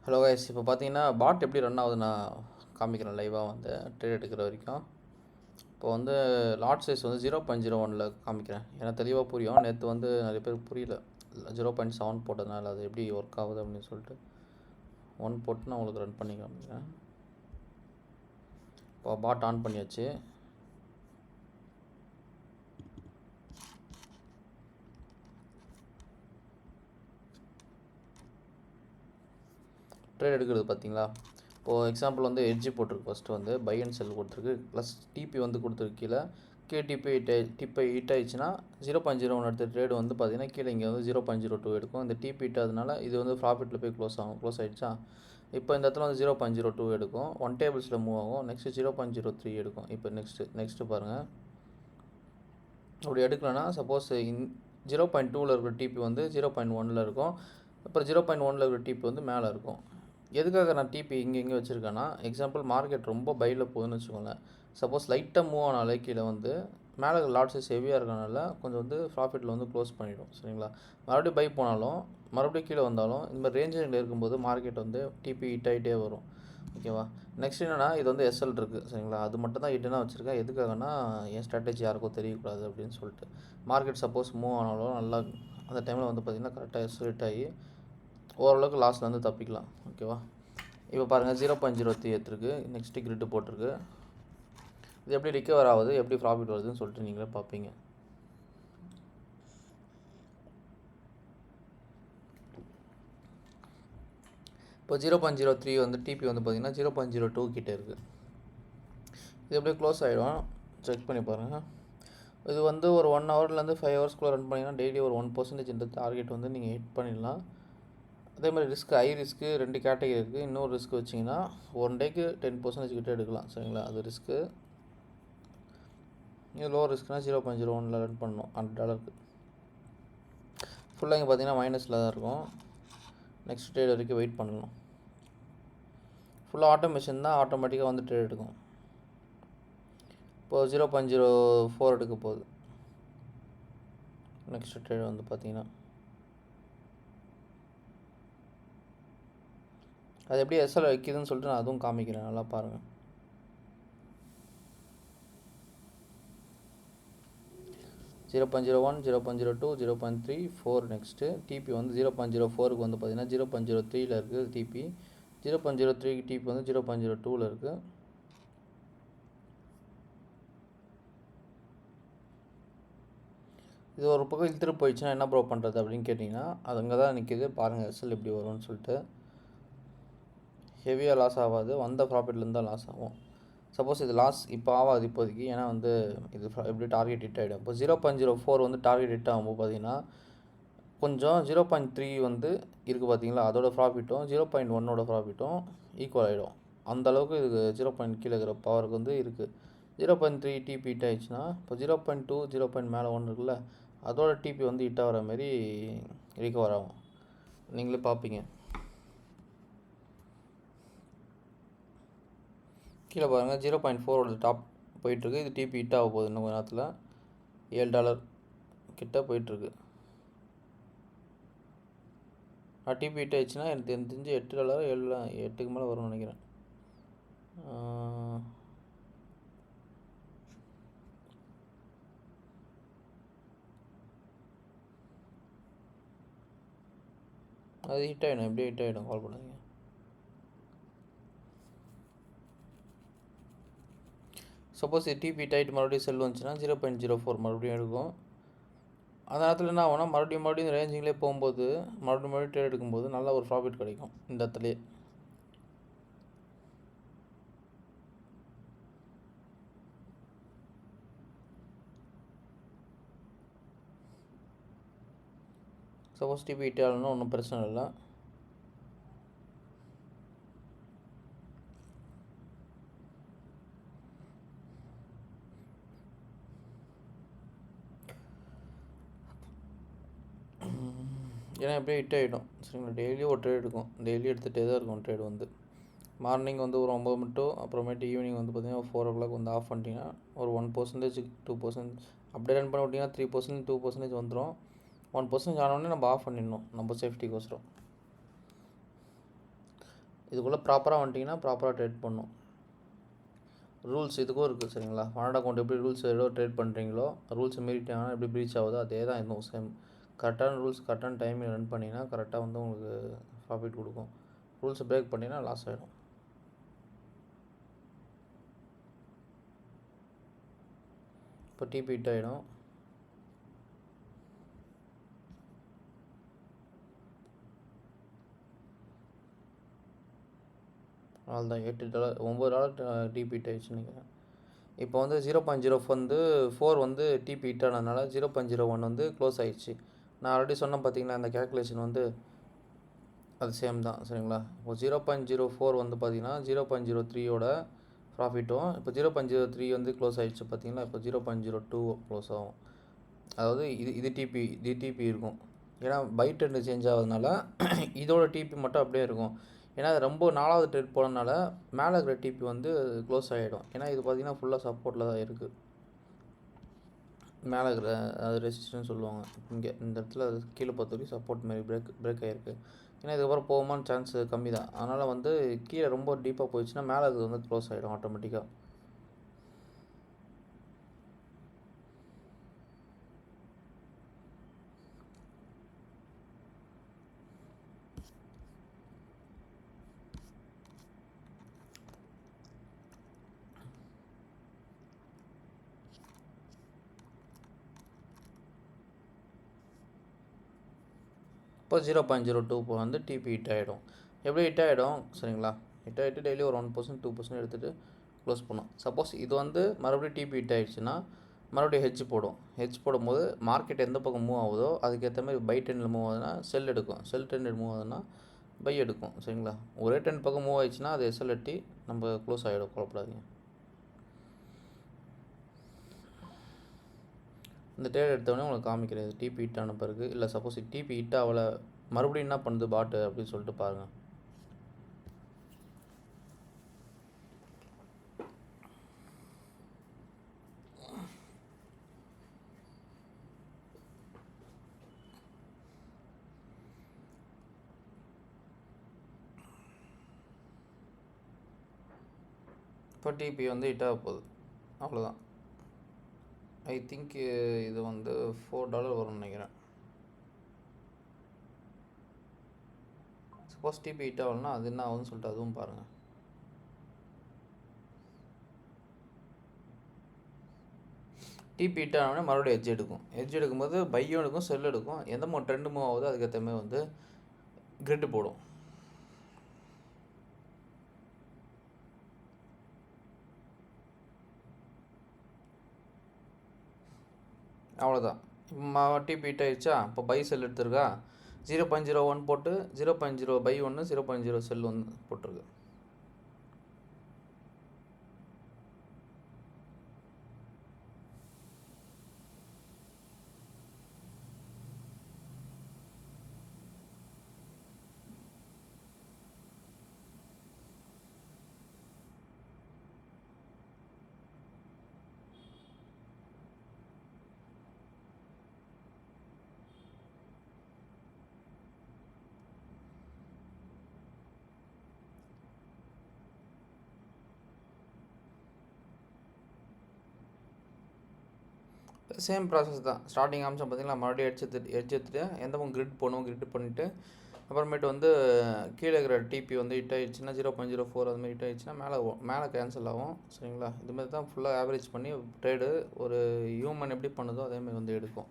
Hello guys, இப்போ பார்த்தீங்கன்னா பாட் எப்படி ரன் ஆகுது நான் காமிக்கிறேன் லைவாக வந்து ட்ரேட் எடுக்கிற வரைக்கும். இப்போ வந்து லாட் சைஸ் வந்து 0.01 காமிக்கிறேன், ஏன்னா தெளிவாக புரியும். நேற்று வந்து நிறைய பேர் புரியல 0.7 போட்டதுனால அது எப்படி ஒர்க் ஆகுது அப்படின்னு சொல்லிட்டு 1 போட்டு நான் உங்களுக்கு ரன் பண்ணி காமிக்கிறேன். இப்போ பாட் ஆன் பண்ணியாச்சு. ட்ரேட் எடுக்கிறது பார்த்தீங்களா. இப்போது எக்ஸாம்பிள் வந்து எட்ஜி போட்டிருக்கு, ஃபஸ்ட்டு வந்து பை அண்ட் செல் கொடுத்துருக்கு, ப்ளஸ் டிபி வந்து கொடுத்துருக்கு. கீழே டிபி ஹிட் ஆயிடுச்சுன்னா 0.01 எடுத்த ட்ரேடு வந்து பார்த்தீங்கன்னா கீழே இங்கே வந்து 0.02 எடுக்கும். இந்த டிபி ஹிட் ஆகுதுனால இது வந்து ப்ராஃபிட்டில் போய் க்ளோஸ் ஆகிடுச்சா. இப்போ இந்த இடத்துல வந்து 0.02 எடுக்கும், 1 டேபிள்ஸில் மூவ் ஆகும். நெக்ஸ்ட்டு 0.03 எடுக்கும். இப்போ நெக்ஸ்ட்டு பாருங்கள், அப்படி எடுக்கலன்னா சப்போஸ் 0.2 இருக்கிற டிபி வந்து 0.1 இருக்கும். அப்புறம் 0.1 இருக்கிற டிபி வந்து மேலே இருக்கும். எதுக்காக நான் டிபி இங்கே வச்சுருக்கேன்னா, எக்ஸாம்பிள் மார்க்கெட் ரொம்ப பையில் போகுதுன்னு வச்சுக்கோங்களேன். சப்போஸ் லைட்டாக மூவ் ஆனாலே கீழே வந்து மேலே லாட் சைஸ் ஹெவியாக இருக்கனால கொஞ்சம் வந்து ப்ராஃபிட்டில் வந்து க்ளோஸ் பண்ணிவிடும். சரிங்களா. மறுபடியும் பை போனாலும் மறுபடியும் கீழே வந்தாலும் இந்த மாதிரி ரேஞ்சில் இருக்கும்போது மார்க்கெட் வந்து டிபி ஹிட் ஆகிட்டே வரும். ஓகேவா. நெக்ஸ்ட் என்னென்னா, இது வந்து எஸ்எல் இருக்குது. சரிங்களா. அது மட்டும் தான் ஹிட்டுனா வச்சுருக்கேன். எதுக்காகனா என் ஸ்ட்ராட்டஜி யாருக்கும் தெரியக்கூடாது அப்படின்னு சொல்லிட்டு. மார்க்கெட் சப்போஸ் மூவ் ஆனாலும் நல்லா அந்த டைமில் வந்து பார்த்திங்கன்னா கரெக்டாக எஸ்எல் ஹிட் ஆகி ஓரளவுக்கு லாஸில் வந்து தப்பிக்கலாம். ஓகேவா. இப்போ பாருங்கள் 0.03 எடுத்துருக்கு. நெக்ஸ்ட்டு கிரிட்டு போட்டிருக்கு. இது எப்படி ரிக்கவர் ஆகுது, எப்படி ப்ராஃபிட் வருதுன்னு சொல்லிட்டு நீங்களே பார்ப்பீங்க. இப்போ 0.03 வந்து டிபி வந்து பார்த்திங்கன்னா 0.02 கிட்டே இருக்குது. இது எப்படியே க்ளோஸ் ஆகிடும், செக் பண்ணி பாருங்கள். இது வந்து ஒரு 1 ஹவர்லேருந்து 5 ஹவர்ஸ்க்குள்ளே ரன் பண்ணிங்கன்னா டெய்லி ஒரு 1% இந்த டார்கெட் வந்து நீங்கள் ஹிட் பண்ணிடலாம். அதே மாதிரி ரிஸ்க், ஹை ரிஸ்க்கு 2 கேட்டகரி இருக்குது. இன்னொரு ரிஸ்க் வச்சிங்கன்னா 1 டேக்கு 10% கிட்டே எடுக்கலாம். சரிங்களா. அது ரிஸ்க்கு. இது லோ ரிஸ்க்னால் 0.01 ரன் பண்ணணும் $100. ஃபுல்லாக இங்கே பார்த்தீங்கன்னா மைனஸில் தான் இருக்கும். நெக்ஸ்ட் ட்ரேட் வரைக்கும் வெயிட் பண்ணணும். ஃபுல்லாக ஆட்டோமேஷன் தான், ஆட்டோமேட்டிக்காக வந்து ட்ரேட் எடுக்கும். இப்போது 0.04 எடுக்க போகுது. நெக்ஸ்ட் ட்ரேட் வந்து பார்த்தீங்கன்னா அது எப்படி எஸ்எல் வைக்குதுன்னு சொல்லிட்டு நான் அதுவும் காமிக்கிறேன், நல்லா பாருங்கள். ஜீரோ 0.02 0.34 நெக்ஸ்ட்டு டிபி வந்து 0.04க்கு வந்து பார்த்தீங்கன்னா 0.03 இருக்குது டிபி. 0.03 டிபி வந்து 0.02 இருக்குது. இது ஒரு பக்கம் இழுத்துட்டு போயிடுச்சுன்னா என்ன ப்ரோ பண்ணுறது அப்படின்னு கேட்டிங்கன்னா, அது அங்கே தான் நிற்கிது பாருங்கள். எஸ்எல் எப்படி வரும்னு சொல்லிட்டு ஹெவியாக லாஸ் ஆகாது, வந்த ப்ராஃபிட்லேருந்து தான் லாஸ் ஆகும். சப்போஸ் இது லாஸ் இப்போ ஆகாது இப்போதைக்கு, ஏன்னா வந்து இது எப்படி டார்கெட் ஹிட் ஆகிடும். இப்போ 0.04 வந்து டார்கெட் ஹிட் ஆகும்போது பார்த்தீங்கன்னா கொஞ்சம் 0.3 வந்து இருக்குது பார்த்தீங்களா, அதோட ப்ராஃபிட்டும் 0.1 ப்ராஃபிட்டும் ஈக்குவல் ஆகிடும். அந்தளவுக்கு இது 0. கீழே இருக்கிற பவருக்கு வந்து இருக்குது. 0.3 டிபி ஹிட் ஆகிடுச்சுன்னா இப்போ 0.2 0. மேலே 1 இருக்குல்ல, அதோட டிபி வந்து ஹிட் ஆகிற மாதிரி ரிகவர் ஆகும். நீங்களே பார்ப்பீங்க. கீழே பாருங்கள் 0.4 டாப் போயிட்டுருக்கு. இது டிபி ஹிட் ஆக போகுது இன்னும் கொஞ்ச நேரத்தில். $7 கிட்ட போயிட்டுருக்கு. டிபி ஹிட் ஆயிடுச்சுன்னா எனக்கு தெரிஞ்சு $8 8க்கு மேலே வரும்னு நினைக்கிறேன். அது ஹிட் ஆகிடும், எப்படியே ஹிட் ஆகிடும், கால் பண்ணாதீங்க. சப்போஸ் டிபி டைட் மறுபடியும் செல் வந்துச்சுன்னா 0.04 மறுபடியும் எடுக்கும். அந்த நேரத்தில் என்ன ஆகும்னா மறுபடியும் ரேஞ்சிங்லேயே போகும்போது மறுபடியும் ட்ரேட் எடுக்கும்போது நல்ல ஒரு ப்ராஃபிட் கிடைக்கும் இந்த இடத்துலேயே. சப்போஸ் டிபி ஹிட் ஆகலன்னா ஒன்றும் பிரச்சனை இல்லை. ஏன்னா எப்படியே ஹிட் ஆகிடும். சரிங்களா. டெய்லியும் ஒரு ட்ரேட் எடுக்கும், டெய்லி எடுத்துகிட்டே தான் இருக்கும் ட்ரேட் வந்து. மார்னிங் வந்து ஒரு 9 மட்டும், அப்புறமேட்டு ஈவினிங் வந்து பார்த்திங்கன்னா 4 o'clock வந்து ஆஃப் பண்ணிட்டீங்கன்னா ஒரு 1% 2% அப்படியே ரன் பண்ணி விட்டிங்கன்னா 3% 2% வந்துடும். 1% ஆனோடனே நம்ம ஆஃப் பண்ணிடணும், நம்ம சேஃப்டிக்கோசரம். இதுக்குள்ளே ப்ராப்பராக வந்துட்டிங்கன்னா ப்ராப்பராக ட்ரேட் பண்ணும். ரூல்ஸ் இதுக்கும் இருக்குது சரிங்களா. வாலட் அக்கௌண்ட் எப்படி ரூல்ஸ் ஏதோ ட்ரேட் பண்ணுறீங்களோ ரூல்ஸ் மீறிட்டாங்கன்னா எப்படி ப்ரீச் ஆகுதோ அதே தான் இதுவும் சேம். கரெக்டான ரூல்ஸ் கரெக்டான டைமில் ரன் பண்ணிங்கன்னா கரெக்டாக வந்து உங்களுக்கு ப்ராஃபிட் கொடுக்கும். ரூல்ஸை பிரேக் பண்ணிங்கன்னா லாஸ் ஆகிடும். இப்போ டிபி ஹிட் ஆகிடும். அவ்வளோதான் $8 $9 டிபி ஹிட் ஆகிடுச்சு நினைக்கிறேன். இப்போ வந்து 0.0 வந்து 4 வந்து டிபி ஹிட் ஆனதுனால 0.01 வந்து க்ளோஸ் ஆகிடுச்சு. நான் ஆல்ரெடி சொன்னேன் பார்த்தீங்கன்னா அந்த கேல்குலேஷன் வந்து அது சேம் தான் சரிங்களா. இப்போ 0.04 வந்து பார்த்தீங்கன்னா 0.03யோட ப்ராஃபிட்டும், இப்போ 0.03 வந்து க்ளோஸ் ஆகிடுச்சு பார்த்தீங்கன்னா. இப்போ 0.02 க்ளோஸ் ஆகும். அதாவது இது டிபி இருக்கும். ஏன்னா பை ட்ரெண்ட் சேஞ்ச் ஆகுதுனால இதோட டிபி மட்டும் அப்படியே இருக்கும். ஏன்னா அது ரொம்ப 4வது ட்ரேட் போனதுனால மேலே இருக்கிற டிபி வந்து க்ளோஸ் ஆகிடும். ஏன்னா இது பார்த்திங்கன்னா ஃபுல்லாக சப்போர்ட்டில் தான் இருக்குது. மேலே இருக்கிற அது ரெசிஸ்டன்ஸ் சொல்லுவாங்க. இங்கே இந்த இடத்துல அது கீழே பொறுத்த வரைக்கும் சப்போர்ட் மாரி பிரேக் ஆகிருக்கு. ஏன்னா இதுக்கப்புறம் போகுமான்னு சான்ஸ் கம்மி தான். அதனால் வந்து கீழே ரொம்ப டீப்பாக போயிடுச்சுன்னா மேலே அது வந்து க்ளோஸ் ஆகிடும் ஆட்டோமேட்டிக்காக. இப்போ 0.02 வந்து டிபி ஹிட் ஆகிடும். எப்படி ஹிட் ஆகிடும் சரிங்களா. ஹிட் ஆகிட்டு டெய்லி ஒரு 1% 2% எடுத்துகிட்டு க்ளோஸ் பண்ணும். சப்போஸ் இது வந்து மறுபடியும் டிபி ஹிட் ஆகிடுச்சுன்னா மறுபடியும் ஹெட்ஜ் போடும். ஹெட்ஜ் போடும்போது மார்க்கெட் எந்த பக்கம் மூவ் ஆகுதோ அதுக்கேற்ற மாதிரி பை ட்ரெண்டில் மூவ் ஆகுதுன்னா செல் எடுக்கும், செல் ட்ரெண்டில் மூவ் ஆகுதுன்னா பை எடுக்கும் சரிங்களா. ஒரே ட்ரெண்ட் பக்கம் மூவ் ஆகிடுச்சுன்னா அது எஸ்எல் எட்டி நம்ம க்ளோஸ் ஆகிடும், குழப்படாதீங்க. இந்த ட்ரேட் எடுத்தவொடனே உங்களுக்கு காமிக்கிறது டிபி ஹிட் ஆன பிறகு. இல்லை சப்போஸ் டிபி ஹிட் ஆகலை மறுபடியும் என்ன பண்ணுது பாட்டு அப்படின்னு சொல்லிட்டு பாருங்கள். இப்போ டிபி வந்து ஹிட் ஆக போகுது, அவ்வளோதான். ஐ திங்க் இது வந்து $4 வரும்னு நினைக்கிறேன். சப்போஸ் டிபி ஹிட் ஆகலைன்னா அது என்ன ஆகுதுன்னு சொல்லிட்டு அதுவும் பாருங்கள். டிபி ஹிட் ஆனோடனே மறுபடியும் எட்ஜ் எடுக்கும். எட்ஜ் எடுக்கும்போது பையும் எடுக்கும் செல் எடுக்கும். எந்த ட்ரெண்டு மூவ் ஆகுதோ அதுக்கேற்ற மாதிரி வந்து கிரிட்டு போடும். அவ்வளோதான். இப்போ டிபி ஹிட் ஆகிடுச்சா. இப்போ பை செல் எடுத்துருக்கா. 0.01 போட்டு 0.0 பை 1 0.0 செல் 1 போட்டிருக்கு. சேம் ப்ராசஸ் தான். ஸ்டார்டிங் அம்சம் பார்த்திங்கன்னா மறுபடியும் எட்ஜ் எடுத்துகிட்டு எந்த பக்கம் கிரிட் போகணும் கிரிட் பண்ணிவிட்டு அப்புறமேட்டு வந்து கீழே இருக்கிற டிபி வந்து ஹிட் ஆகிடுச்சுன்னா 0.04 அதுமாதிரி ஹிட் ஆகிடுச்சுன்னா மேலே கேன்சல் ஆகும் சரிங்களா. இதுமாதிரி தான் ஃபுல்லாக ஆவரேஜ் பண்ணி ட்ரேடு ஒரு ஹியூமன் எப்படி பண்ணுதோ அதேமாதிரி வந்து எடுக்கும்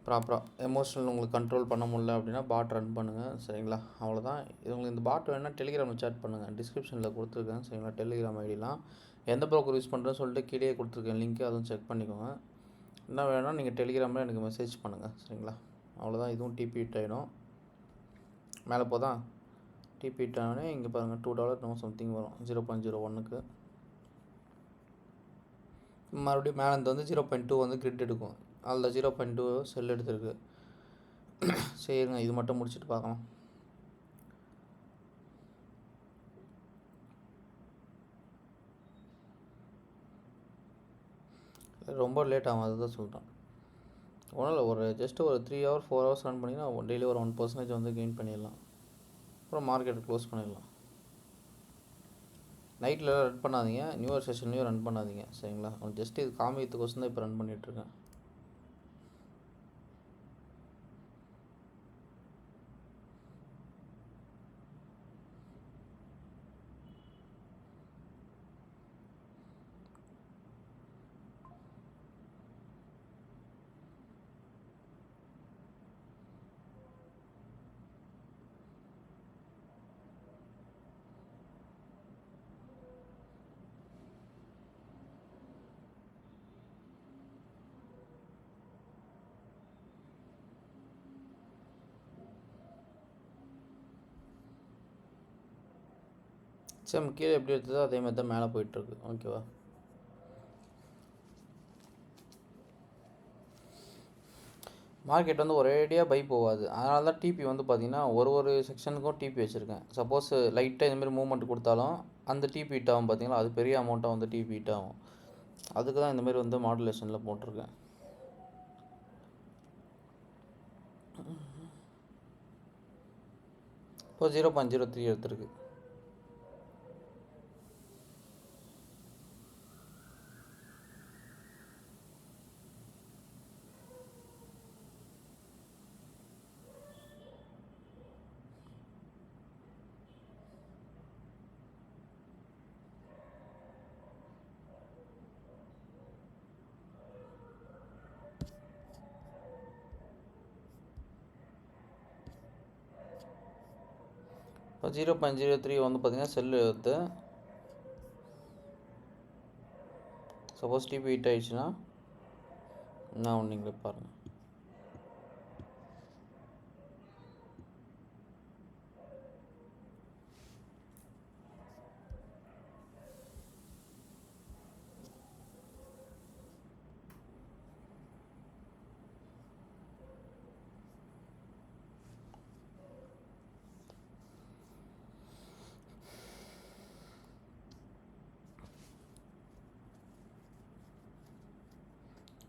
ப்ராப்பராக. எமோஷனல் உங்களுக்கு கண்ட்ரோல் பண்ண முடியல அப்படின்னா பாட் ரன் பண்ணுங்கள் சரிங்களா. அவ்வளோதான். இது உங்களுக்கு இந்த பாட் வேணால் டெலிகிராமில் சேட் பண்ணுங்கள், டிஸ்கிரிப்ஷனில் கொடுத்துருக்கேன் சரிங்களா. டெலிகிராம் ஐடிலாம் எந்த ப்ரோக்கர் யூஸ் பண்ணுறேன்னு சொல்லிட்டு கீழே கொடுத்துருக்கேன் லிங்க்கு, அதுவும் செக் பண்ணிக்கோங்க. என்ன வேணால் நீங்கள் டெலிகிராமில் எனக்கு மெசேஜ் பண்ணுங்கள் சரிங்களா. அவ்வளோதான். இதுவும் டிபி ஹிட் ஆகிடும். மேலே போதா டிபி ஹிட் ஆனோடனே இங்கே பாருங்கள் $2 சம்திங் வரும் 0.01க்கு. மறுபடியும் மேலே இருந்து வந்து 0.2 வந்து கிரிட் எடுக்கும். அதில் 0.2 செல் எடுத்துருக்கு. சரிங்க, இது மட்டும் முடிச்சுட்டு பார்க்கலாம். ரொம்ப லேட் ஆகும், அதுதான் சொல்கிறேன். ஒன்றும் இல்லை, ஒரு ஜஸ்ட் ஒரு 3 hour 4 hours ரன் பண்ணிங்கன்னா டெய்லி ஒரு 1% வந்து கெயின் பண்ணிடலாம். அப்புறம் மார்க்கெட் க்ளோஸ் பண்ணிடலாம். நைட்டில் ரன் பண்ணாதீங்க, நியூ இயர் செஷன்லேயும் ரன் பண்ணாதீங்க சரிங்களா. ஜஸ்ட் இது காமிக்கிறதுக்கோசம் தான் இப்போ ரன் பண்ணிகிட்ருக்கேன். சரி, கீழே எப்படி எடுத்ததோ அதே மாதிரி தான் மேலே போயிட்டுருக்கு. ஓகேவா. மார்க்கெட் வந்து ஒரேடியாக பை போகாது. அதனால தான் டிபி வந்து பார்த்திங்கன்னா ஒரு செக்ஷனுக்கும் டிபி வச்சுருக்கேன். சப்போஸ் லைட்டாக இதுமாரி மூவ்மெண்ட் கொடுத்தாலும் அந்த டிபி ஹிட் ஆகும் பார்த்திங்களா, அது பெரிய அமௌண்ட்டாக வந்து டிபி ஹிட் ஆகும். அதுக்கு தான் இந்தமாரி வந்து மாடுலேஷனில் போட்டிருக்கேன். இப்போ 0.03 எடுத்துருக்கு. இப்போ 0.03 வந்து பார்த்திங்கன்னா செல்லு எடுத்து சப்போஸ் டிபி ஹிட் ஆகிடுச்சுன்னா நான் நீங்களே பாருங்கள்.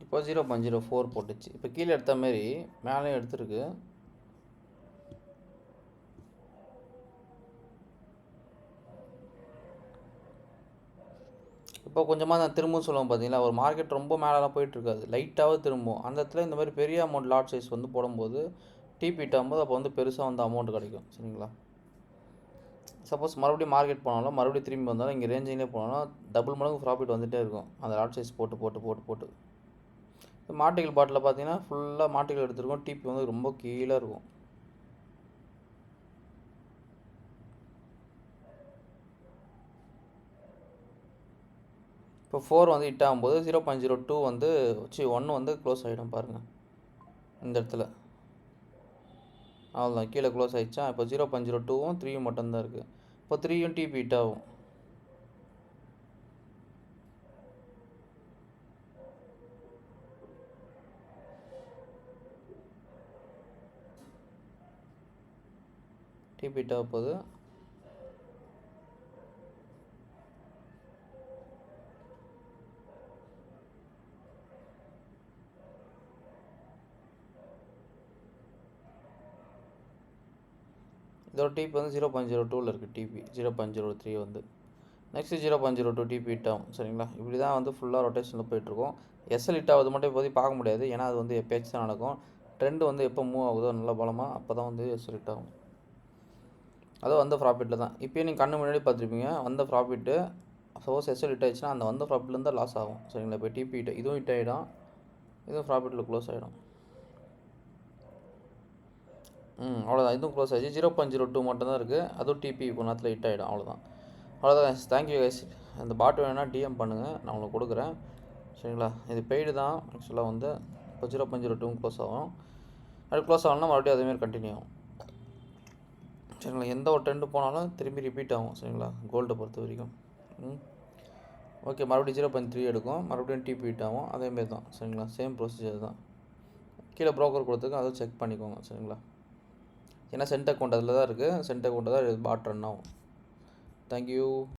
இப்போ 0.04 போட்டுச்சு. இப்போ கீழே எடுத்த மாரி மேலேயும் எடுத்துருக்கு. இப்போ கொஞ்சமாக நான் திரும்பவும் சொல்லுவேன் பார்த்தீங்களா, ஒரு மார்க்கெட் ரொம்ப மேலெலாம் போயிட்டுருக்காது, லைட்டாகவே திரும்பும். அந்த இடத்துல இந்த மாதிரி பெரிய அமௌண்ட் லாட் சைஸ் வந்து போடும்போது டிபி ஹிட் ஆகும்போது அப்போ வந்து பெருசாக வந்து அமௌண்ட் கிடைக்கும் சரிங்களா. சப்போஸ் மறுபடியும் மார்க்கெட் போனாலும் மறுபடியும் திரும்பி வந்தாலும் இங்கே ரேஞ்சிங்லேயே போனாலும் டபுள் மடங்கு ப்ராஃபிட் வந்துகிட்டே இருக்கும் அந்த லாட் சைஸ் போட்டு. மார்டிகல் பாட்டில் பார்த்தீங்கன்னா ஃபுல்லாக மார்டிகல் எடுத்துருக்கோம். டிபி வந்து ரொம்ப கீழே இருக்கும். இப்போ 4 வந்து ஹிட் ஆகும்போது 0.02 வந்து 1 வந்து க்ளோஸ் ஆகிடும் பாருங்கள் இந்த இடத்துல. அவ்வளோதான், கீழே க்ளோஸ் ஆகிடுச்சா. இப்போ 0.02வும் 3யும் மட்டும்தான் இருக்குது. இப்போ 3யும் டிபி ஹிட் ஆகும். டிபி ஹிட் ஆக போகுது. இதோட டிபி வந்து 0.02ல் இருக்குது. டிபி 0.03 வந்து நெக்ஸ்ட்டு 0.02 டிபி ஹிட் ஆகும் சரிங்களா. இப்படி தான் வந்து ஃபுல்லாக ரொட்டேஷனில் போயிட்டுருக்கோம். எஸ்எல் ஹிட் ஆகுது மட்டும் இப்போதைக்கு பார்க்க முடியாது, ஏன்னா அது வந்து எப்போயாச்சும் தான் நடக்கும். ட்ரெண்டு வந்து எப்போ மூவ் ஆகுதோ நல்ல பலமாக அப்போ தான் வந்து எஸ்எல் ஹிட் ஆகும். அதுவும் வந்த ப்ராஃபிட்டில் தான். இப்போயே நீங்கள் கண்ணு முன்னாடி பார்த்துருப்பீங்க வந்த ப்ராஃபிட்டு. சப்போஸ் எஸ்எல் ஹிட் ஆகிடுச்சுன்னா அந்த வந்த ப்ராஃபிட்லேருந்து தான் லாஸ் ஆகும் சரிங்களா. இப்போ டிபி ஹிட் இதுவும் ஹிட் ஆகிடும், இதுவும் ப்ராஃபிட்டில் க்ளோஸ் ஆகிடும். அவ்வளோதான், இதுவும் க்ளோஸ் ஆகிடுச்சு. 0.02 மட்டும்தான் இருக்குது, அதுவும் டிபி கொஞ்ச நேரத்தில் ஹிட் ஆகிடும். அவ்வளோதான். Thank you guys. அந்த பாட்டு வேணால் டிஎம் பண்ணுங்கள், நான் உங்களுக்கு கொடுக்குறேன் சரிங்களா. இது பெய்டு தான் ஆக்சுவலாக வந்து. இப்போ 0.02 க்ளோஸ் ஆகும். அது க்ளோஸ் ஆகணும்னா மறுபடியும் அதேமாதிரி கண்டினியூ ஆகும் சரிங்களா. எந்த ஒரு ட்ரெண்டு போனாலும் திரும்பி ரிப்பீட் ஆகும் சரிங்களா, கோல்டை பொறுத்த வரைக்கும். ஓகே, மறுபடியும் 0.3 எடுக்கும், மறுபடியும் டிபி ஹிட் ஆகும். அதேமாரி தான் சரிங்களா, சேம் ப்ரொசீஜர் தான். கீழே ப்ரோக்கர் கொடுத்துருக்கு, அதை செக் பண்ணிக்கோங்க சரிங்களா. ஏன்னா சென்ட் அக்கௌண்ட் அதில் தான் இருக்குது, சென்ட் அக்கௌண்ட்டில் தான் பாட் ரன் ஆகும். தேங்க்யூ.